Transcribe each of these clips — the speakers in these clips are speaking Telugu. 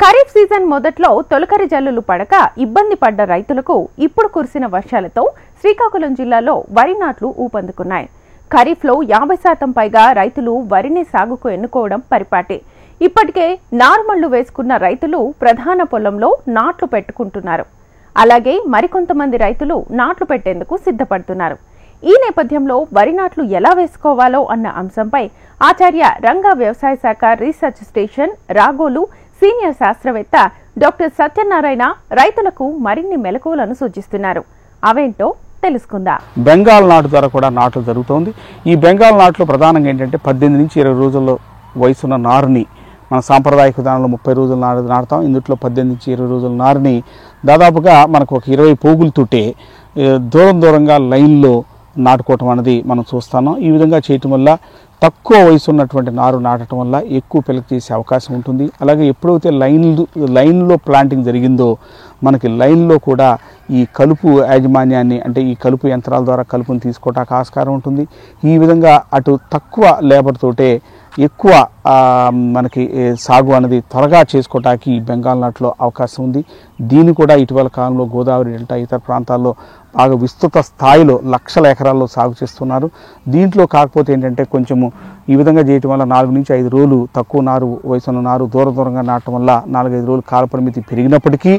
ఖరీఫ్ సీజన్ మొదట్లో తొలకరి జల్లులు పడక ఇబ్బంది పడ్డ రైతులకు ఇప్పుడు కురిసిన వర్షాలతో శ్రీకాకుళం జిల్లాలో వరి నాట్లు ఊపందుకున్నాయి. ఖరీఫ్లో 50% పైగా రైతులు వరిని సాగుకు ఎన్నుకోవడం పరిపాటి. ఇప్పటికే నారుమళ్లు వేసుకున్న రైతులు ప్రధాన పొలంలో నాట్లు పెట్టుకుంటున్నారు. అలాగే మరికొంతమంది రైతులు నాట్లు పెట్టేందుకు సిద్ధపడుతున్నారు. ఈ నేపథ్యంలో వరి నాట్లు ఎలా వేసుకోవాలో అన్న అంశంపై ఆచార్య రంగా వ్యవసాయ శాఖ రీసెర్చ్ స్టేషన్ రాగోలు సీనియర్ శాస్త్రవేత్త డాక్టర్ సత్యనారాయణ రైతులకు మరిన్ని మెలకువలను సూచిస్తున్నారు. అవేంటో తెలుసుకుందాం. బెంగాల్ నాటు ద్వారా కూడా నాట్లు జరుగుతోంది. ఈ బెంగాల్ నాట్లు ప్రధానంగా ఏంటంటే 18 నుంచి 20 రోజుల్లో వయసున్న నారుని మన సాంప్రదాయక విధానంలో 30 రోజుల నాటుతాం. ఇందులో 18 నుంచి 20 రోజుల నారుని దాదాపుగా మనకు ఒక 20 పోగులతోటే దూరంగా లైన్లో నాటుకోవటం అనేది మనం చూస్తున్నాం. ఈ విధంగా చేయటం వల్ల తక్కువ వయసు ఉన్నటువంటి నారు నాటడం వల్ల ఎక్కువ పిలక చేసే అవకాశం ఉంటుంది. అలాగే ఎప్పుడైతే లైన్లో ప్లాంటింగ్ జరిగిందో మనకి లైన్లో కూడా ఈ కలుపు యాజమాన్యాన్ని అంటే ఈ కలుపు యంత్రాల ద్వారా కలుపుని తీసుకోవడానికి ఆస్కారం ఉంటుంది. ఈ విధంగా అటు తక్కువ లేబర్ తోటే ఎక్కువ మనకి సాగు అనేది త్వరగా చేసుకోవడానికి ఈ బెంగాల్ నాట్లో అవకాశం ఉంది. దీన్ని కూడా ఇటీవల కాలంలో గోదావరి డెల్టా ఇతర ప్రాంతాల్లో బాగా విస్తృత స్థాయిలో లక్షల ఎకరాల్లో సాగు చేస్తున్నారు. దీంట్లో కాకపోతే ఏంటంటే కొంచెము ఈ విధంగా చేయటం వల్ల 4 నుంచి 5 రోజులు తక్కువ నారు వయసున్న నారు దూరంగా నాటడం వల్ల 4-5 రోజులు కాల పరిమితి పెరిగినప్పటికీ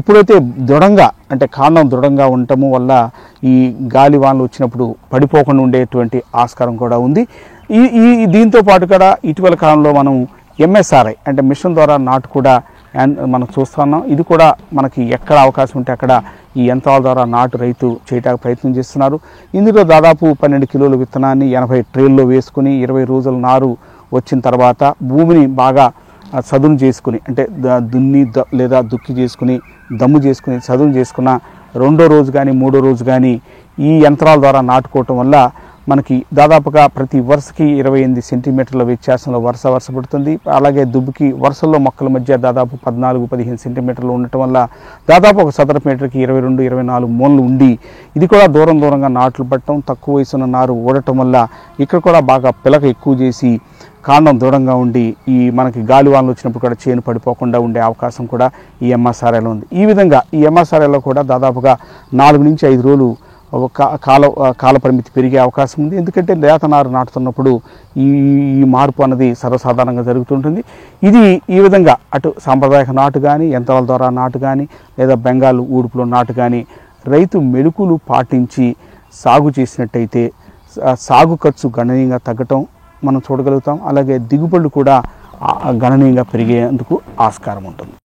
ఎప్పుడైతే దృఢంగా అంటే కాండం దృఢంగా ఉండటము వల్ల ఈ గాలి వానలు వచ్చినప్పుడు పడిపోకుండా ఉండేటువంటి ఆస్కారం కూడా ఉంది. దీంతో పాటు కూడా ఇటీవల కాలంలో మనం MSRI అంటే మిషన్ ద్వారా నాటు కూడా మనం చూస్తున్నాం. ఇది కూడా మనకి ఎక్కడ అవకాశం ఉంటే అక్కడ ఈ యంత్రాల ద్వారా నాటు రైతు చేయడానికి ప్రయత్నం చేస్తున్నారు. ఇందులో దాదాపు 12 కిలోల విత్తనాన్ని 80 ట్రేల్లో వేసుకుని 20 రోజుల నారు వచ్చిన తర్వాత భూమిని బాగా చదును చేసుకుని అంటే దున్ని లేదా దుక్కి చేసుకుని దమ్ము చేసుకుని చదును చేసుకున్న 2వ రోజు కానీ 3వ రోజు కానీ ఈ యంత్రాల ద్వారా నాటుకోవటం వల్ల మనకి దాదాపుగా ప్రతి వరుసకి 28 సెంటీమీటర్ల వ్యత్యాసంలో వరుస పడుతుంది. అలాగే దుబ్బుకి వరుసల్లో మొక్కల మధ్య దాదాపు 14-15 సెంటీమీటర్లు ఉండటం వల్ల దాదాపు ఒక చదరపు మీటర్కి 22-24 మూలలు ఉండి ఇది కూడా దూరంగా నాట్లు పట్టడం తక్కువ వయసున్న నారు ఊడటం వల్ల ఇక్కడ కూడా బాగా పిలక ఎక్కువ చేసి కాండం దృఢంగా ఉండి ఈ మనకి గాలివానలు వచ్చినప్పుడు కూడా చేను పడిపోకుండా ఉండే అవకాశం కూడా ఈ MSRIలో ఉంది. ఈ విధంగా ఈ MSRIలో కూడా దాదాపుగా 4 నుంచి 5 రోజులు కాల పరిమితి పెరిగే అవకాశం ఉంది. ఎందుకంటే లేత నారు నాటుతున్నప్పుడు ఈ మార్పు అన్నది సర్వసాధారణంగా జరుగుతుంటుంది. ఇది ఈ విధంగా అటు సాంప్రదాయక నాటు కానీ యంత్రాల ద్వారా నాటు కానీ లేదా బెంగాల్ ఊడుపులో నాటు కానీ రైతు మెళుకులు పాటించి సాగు చేసినట్టయితే సాగు ఖర్చు గణనీయంగా తగ్గటం మనం చూడగలుగుతాం. అలాగే దిగుబడులు కూడా గణనీయంగా పెరిగేందుకు ఆస్కారం ఉంటుంది.